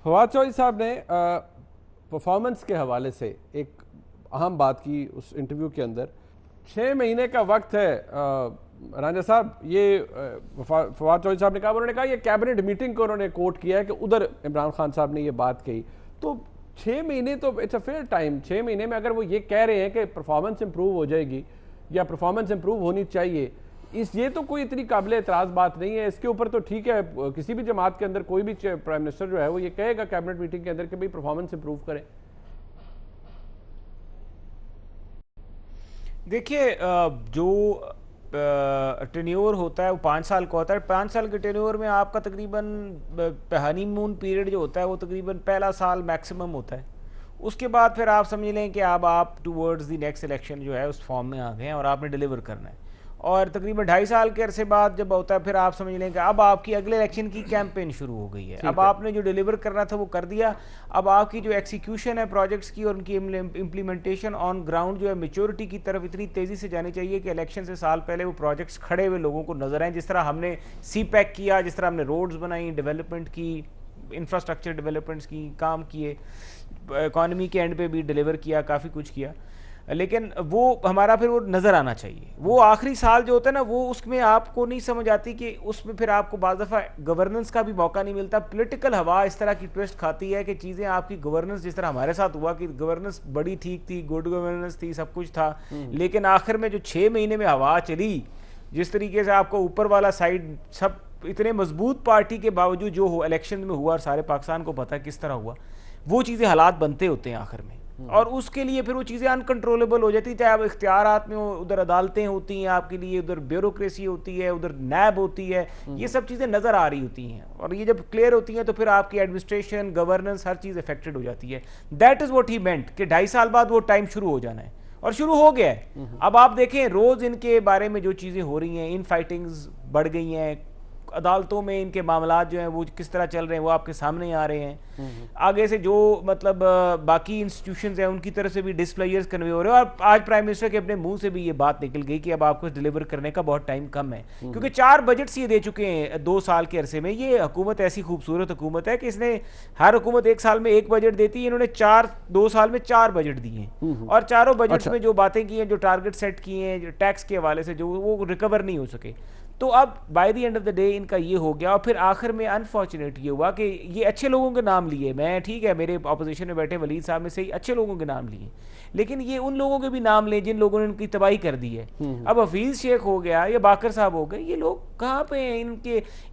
फवाद चौधरी साहब ने परफॉर्मेंस के हवाले से एक अहम बात की उस इंटरव्यू के अंदर। 6 महीने का वक्त है रांझा साहब, ये फवाद चौधरी साहब ने कहा, उन्होंने कहा ये कैबिनेट मीटिंग को उन्होंने कोट किया है कि उधर इमरान खान साहब ने ये बात कही। तो 6 महीने तो इट्स अ फेयर टाइम। 6 महीने में अगर वो ये कह रहे हैं कि परफॉर्मेंस इंप्रूव हो जाएगी या परफॉर्मेंस इंप्रूव होनी चाहिए, ये तो कोई इतनी काबिल एतराज़ बात नहीं है। इसके ऊपर तो ठीक है, किसी भी जमात के अंदर कोई भी प्राइम मिनिस्टर जो है वो ये कहेगा कैबिनेट मीटिंग के अंदर कि भाई परफॉर्मेंस इंप्रूव करें। देखिए, जो टेन्योर होता है वो 5 साल का होता है। 5 साल के टेन्योर में आपका तकरीबन हनीमून पीरियड जो होता है वो तकरीबन पहला साल मैक्सिमम होता है। उसके बाद फिर आप समझ लें कि अब आप टूवर्ड्स द नेक्स्ट इलेक्शन जो है उस फॉर्म में आ गए हैं और आपने डिलीवर करना है। और तकरीबन 2.5 साल के अरसे बाद जब होता है फिर आप समझ लें कि अब आपकी अगले इलेक्शन की कैंपेन शुरू हो गई है। अब आपने जो डिलीवर करना था वो कर दिया। अब आपकी जो एक्सिक्यूशन है प्रोजेक्ट्स की और उनकी इम्प्लीमेंटेशन ऑन ग्राउंड जो है मेच्योरिटी की तरफ इतनी तेज़ी से जानी चाहिए कि इलेक्शन से साल पहले वो प्रोजेक्ट्स खड़े हुए लोगों को नजर आएँ। जिस तरह हमने CPEC किया, जिस तरह हमने रोड्स बनाई, डेवलपमेंट की, इंफ्रास्ट्रक्चर डेवलपमेंट्स की काम किए, इकॉनमी के एंड पे भी डिलीवर किया, काफ़ी कुछ किया, लेकिन वो हमारा फिर वो नज़र आना चाहिए। वो आखिरी साल जो होता है ना, वो उसमें आपको नहीं समझ आती कि उसमें फिर आपको बाज़ दफ़ा गवर्नेंस का भी मौका नहीं मिलता। पॉलिटिकल हवा इस तरह की ट्विस्ट खाती है कि चीज़ें आपकी गवर्नेंस, जिस तरह हमारे साथ हुआ कि गवर्नेंस बड़ी ठीक थी, गुड गवर्नेंस थी, सब कुछ था, लेकिन आखिर में जो 6 महीने में हवा चली, जिस तरीके से आपको ऊपर वाला साइड सब इतने मजबूत पार्टी के बावजूद जो हो इलेक्शन में हुआ और सारे पाकिस्तान को पता है किस तरह हुआ, वो चीज़ें हालात बनते होते हैं आखिर में। और उसके लिए फिर वो चीज़ें अनकंट्रोलेबल हो जाती है, चाहे आप इख्तियारात में हो, उधर अदालतें होती हैं आपके लिए, उधर ब्यूरोक्रेसी होती है, उधर नैब होती है, ये सब चीज़ें नज़र आ रही होती हैं। और ये जब क्लियर होती हैं तो फिर आपकी एडमिनिस्ट्रेशन, गवर्नेंस, हर चीज़ अफेक्टेड हो जाती है। दैट इज़ व्हाट ही मेंट कि 2.5 साल बाद वो टाइम शुरू हो जाना है और शुरू हो गया है। अब आप देखें रोज़ इनके बारे में जो चीज़ें हो रही हैं, इन फाइटिंग्स बढ़ गई हैं, अदालतों में इनके मामलात जो हैं वो किस तरह चल रहे हैं वो आपके सामने आ रहे हैं। आगे से जो मतलब बाकी इंस्टीट्यूशंस हैं उनकी तरफ से भी डिसप्लेयर्स कन्वे हो रहे हैं। और आज प्राइम मिनिस्टर के अपने मुंह से भी ये बात निकल गई कि अब आपको डिलीवर करने का बहुत टाइम कम है, क्योंकि 4 बजट्स ये दे चुके हैं 2 साल के अरसे में। ये हुकूमत ऐसी खूबसूरत हुकूमत है कि इसने, हर हुकूमत 1 साल में 1 बजट देती है, इन्होंने 2 साल में 4 बजट दिए हैं। और चारों बजट में जो बातें की हैं, जो टारगेट सेट किए हैं टैक्स के हवाले से, जो वो रिकवर नहीं हो सके। तो अब by the end of the day इनका ये हो गया। और फिर आखिर में अनफॉर्चुनेट ये हुआ कि ये अच्छे लोगों के नाम लिए, मैं ठीक है मेरे अपोजिशन में बैठे वलीद साहब में से ही अच्छे लोगों के नाम लिए, लेकिन ये उन लोगों के भी नाम लें जिन लोगों ने इनकी तबाही कर दी है। अब हफीज़ शेख हो गया या बाकर साहब हो गए, ये लोग कहाँ पे हैं?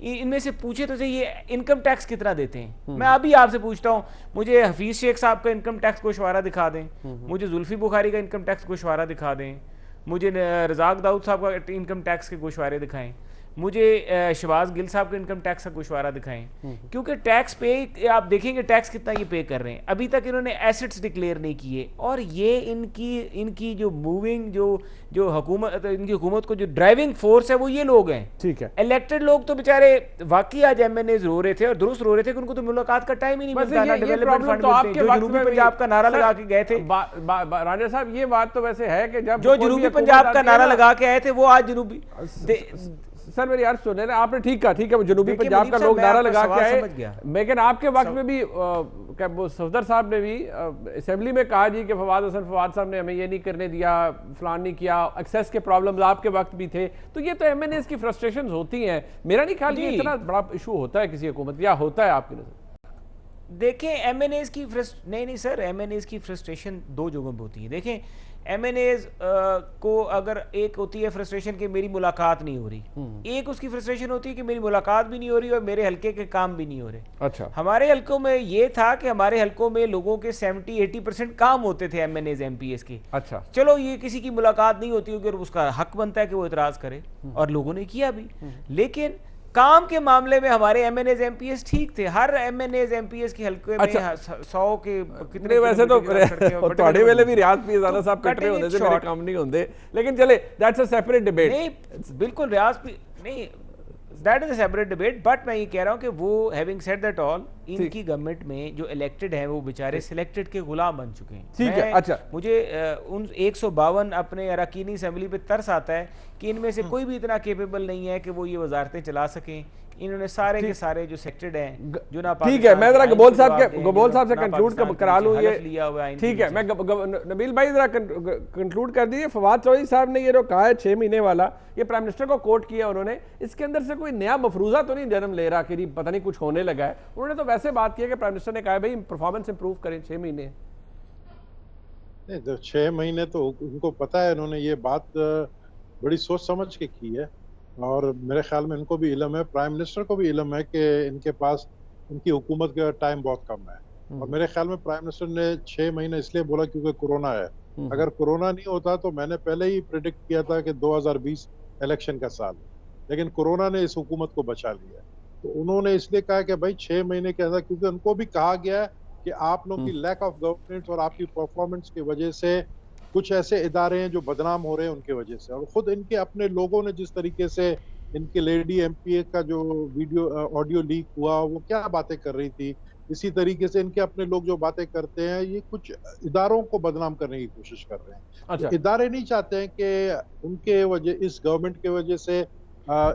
इनमें से पूछे तो सही, ये इनकम टैक्स कितना देते हैं? मैं अभी आपसे पूछता हूँ, मुझे हफीज़ शेख साहब का इनकम टैक्स गोशवारा दिखा दें, मुझे जुल्फी बुखारी का इनकम टैक्स गोशवारा दिखा दें, मुझे रज़ाक दाऊद साहब का इनकम टैक्स के गोशवारे दिखाएं, मुझे शहबाज गिल साहब के इनकम टैक्स का गोशवारा दिखाएं। क्योंकि टैक्स पे आप देखेंगे टैक्स कितना ये पे कर रहे हैं। अभी तक इन्होंने एसेट्स डिक्लेयर नहीं किए। और ये इनकी जो मूविंग जो हुकूमत, इनकी हुकूमत को जो ड्राइविंग फोर्स है वो ये लोग हैं। ठीक है, इलेक्टेड लोग तो बेचारे वाकई आज MNAs रो रहे थे और दुरुस्त रो रहे थे कि उनको तो मुलाकात का टाइम ही नहीं मिलता ना, डेवलपमेंट फंड मिलते हैं। जो जनूबी पंजाब का नारा लगा के गए थे राजा साहब, ये बात तो वैसे है कि जब जो जनूबी पंजाब का नारा लगा के आए थे वो आज जनूबी सर मेरी यार सुने ना आपने, ठीक है जनूबी पंजाब का लोग नारा लगा के आए, लेकिन आपके वक्त में भी सफदर साहब ने भी असेंबली में कहा जी कि फवाद साहब ने हमें ये नहीं करने दिया, फलान नहीं किया, एक्सेस के प्रॉब्लम्स आपके वक्त भी थे। तो ये तो MNAs की फ्रस्ट्रेशंस होती हैं। मेरा नहीं ख्याल ये इतना बड़ा इशू होता है किसी हुकूमत, या होता है आपकी नजर? देखें MNAs की नहीं सर, MNAs की फ्रस्ट्रेशन 2 जगहों पर होती है। देखें MNAs को अगर एक होती है फ्रस्ट्रेशन कि मेरी मुलाकात नहीं हो रही, एक उसकी फ्रस्ट्रेशन होती है कि मेरी मुलाकात भी नहीं हो रही और मेरे हल्के के काम भी नहीं हो रहे। अच्छा, हमारे हल्कों में ये था कि हमारे हल्कों में लोगों के 70-80% काम होते थे MNAs MPs के। अच्छा, चलो ये किसी की मुलाकात नहीं होती होगी और उसका हक बनता है कि वो इतराज करे, और लोगों ने किया भी। लेकिन काम के मामले में हमारे MNAs MPs ठीक थे। हर MNAs MPs की हल्के में 100 के कितने, वैसे तो ਤੁਹਾਡੇ ਵੇਲੇ भी रियाज पी ज़ाना साहब कट रहे होते थे, मेरे काम नहीं होते, लेकिन चले दैट्स अ सेपरेट डिबेट। नहीं बिल्कुल रियाज नहीं, that is a separate debate. But मैं ये कह रहा हूँ कि वो हैविंग सेड दैट ऑल, इनकी गवर्नमेंट में जो इलेक्टेड हैं वो बेचारे सिलेक्टेड के गुलाम बन चुके हैं। ठीक है, अच्छा, मुझे उन 152 अपने अरकानी असेंबली पे तरस आता है कि इनमें से कोई भी इतना केपेबल नहीं है कि वो ये वजारतें चला सकें, इन्होंने सारे के सारे जो सेक्टेड हैं जो ना ठीक है, मैं जरा गबोल साहब से कंक्लूड करा लूं ये, लिया हुआ है। ठीक है, मैं नबील भाई जरा कंक्लूड कर दीजिए। फवाद चौधरी साहब ने ये जो कहा है 6 महीने वाला, ये प्राइम मिनिस्टर को कोट किया उन्होंने, इसके अंदर से कोई नया मफरूजा तो नहीं जन्म ले रहा कि पता नहीं कुछ होने लगा है? उन्होंने तो वैसे बात की है कि प्राइम मिनिस्टर ने कहा भाई परफॉर्मेंस इंप्रूव करें 6 महीने। नहीं तो 6 महीने तो उनको पता है, उन्होंने ये बात बड़ी सोच समझ के की है और मेरे ख्याल में इनको भी इल्म है, प्राइम मिनिस्टर को भी इल्म है कि इनके पास इनकी हुकूमत का टाइम बहुत कम है। और मेरे ख्याल में प्राइम मिनिस्टर ने 6 महीने इसलिए बोला क्योंकि कोरोना है। अगर कोरोना नहीं होता तो मैंने पहले ही प्रिडिक्ट किया था कि 2020 इलेक्शन का साल, लेकिन कोरोना ने इस हुकूमत को बचा लिया। तो उन्होंने इसलिए कहा कि भाई 6 महीने के अंदर, क्योंकि उनको भी कहा गया है कि आप लोगों की लैक ऑफ गवर्नेंस और आपकी परफॉर्मेंस की वजह से कुछ ऐसे इदारे हैं जो बदनाम हो रहे हैं उनके वजह से। और खुद इनके अपने लोगों ने जिस तरीके से इनके लेडी एमपीए का जो वीडियो ऑडियो लीक हुआ, वो क्या बातें कर रही थी, इसी तरीके से इनके अपने लोग जो बातें करते हैं, ये कुछ इदारों को बदनाम करने की कोशिश कर रहे हैं। अच्छा। तो इदारे नहीं चाहते हैं कि उनके वजह, इस गवर्नमेंट के वजह से,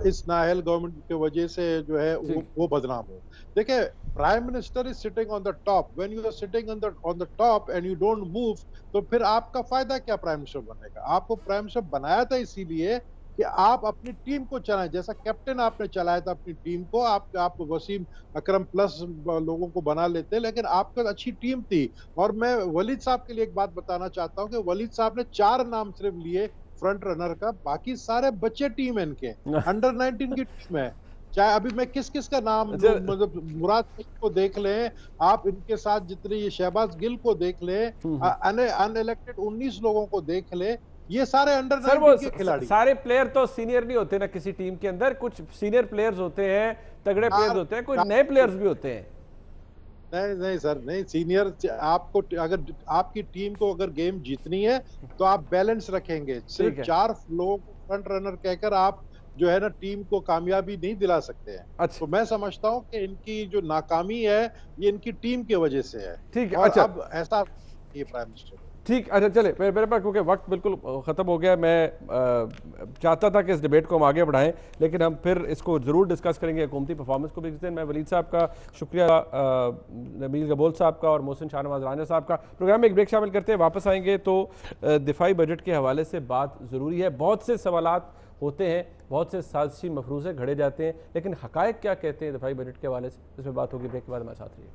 इस नाअहल गवर्नमेंट की वजह से जो है वो बदनाम हो। देखिए, prime minister is sitting on the top, when you are sitting on the top and you don't move, तो फिर आपका फायदा क्या प्राइम मिनिस्टर बनने का? आपको प्राइम मिनिस्टर बनाया था इसीलिए कि आप अपनी टीम को चलाएं, जैसा कैप्टन आपने चलाया था अपनी टीम को। आप वसीम अकरम प्लस लोगों को बना लेते, लेकिन आपका अच्छी टीम थी। और मैं वलीद साहब के लिए एक बात बताना चाहता हूं कि वलीद साहब ने 4 नाम सिर्फ लिए फ्रंट रनर का, बाकी सारे बच्चे टीम है इनके, अंडर 19 की टीम है। चाहे अभी मैं किस किस का नाम, मतलब मुराद को देख लें आप, इनके साथ जितने ये शहबाज गिल को देख लें, अनइलेक्टेड 19 लोगों को देख ले, ये सारे अंडर 19 के खिलाड़ी। सारे प्लेयर तो सीनियर नहीं होते ना किसी टीम के अंदर, कुछ सीनियर प्लेयर्स होते हैं, तगड़े प्लेयर्स होते हैं, कुछ नए प्लेयर्स भी होते हैं। नहीं सर, नहीं सीनियर। आपको अगर आपकी टीम को अगर गेम जीतनी है तो आप बैलेंस रखेंगे। सिर्फ 4 लोग फ्रंट रनर कहकर आप जो है ना टीम को कामयाबी नहीं दिला सकते हैं। अच्छा। तो मैं समझता हूँ कि इनकी जो नाकामी है ये इनकी टीम की वजह से है। ठीक है। और अच्छा, अब ऐसा ये प्राइम मिनिस्टर, ठीक। अच्छा चले, मेरे पास क्योंकि वक्त बिल्कुल ख़त्म हो गया, मैं चाहता था कि इस डिबेट को हम आगे बढ़ाएं, लेकिन हम फिर इसको ज़रूर डिस्कस करेंगे हुकूमती परफॉर्मेंस को भी जिस दिन। मैं वलीद साहब का शुक्रिया, नबील गबोल साहब का और मोहसिन शाहनवाज राना साहब का। प्रोग्राम में एक ब्रेक शामिल करते हैं, वापस आएंगे तो दिफाई बजट के हवाले से बात ज़रूरी है। बहुत से सवालात होते हैं, बहुत से साजिशी मफरूज़े घड़े जाते हैं, लेकिन हक़ाइक़ क्या कहते हैं दिफाई बजट के हवाले से, इस पर बात होगी ब्रेक के बाद। हमारे साथ रहिए।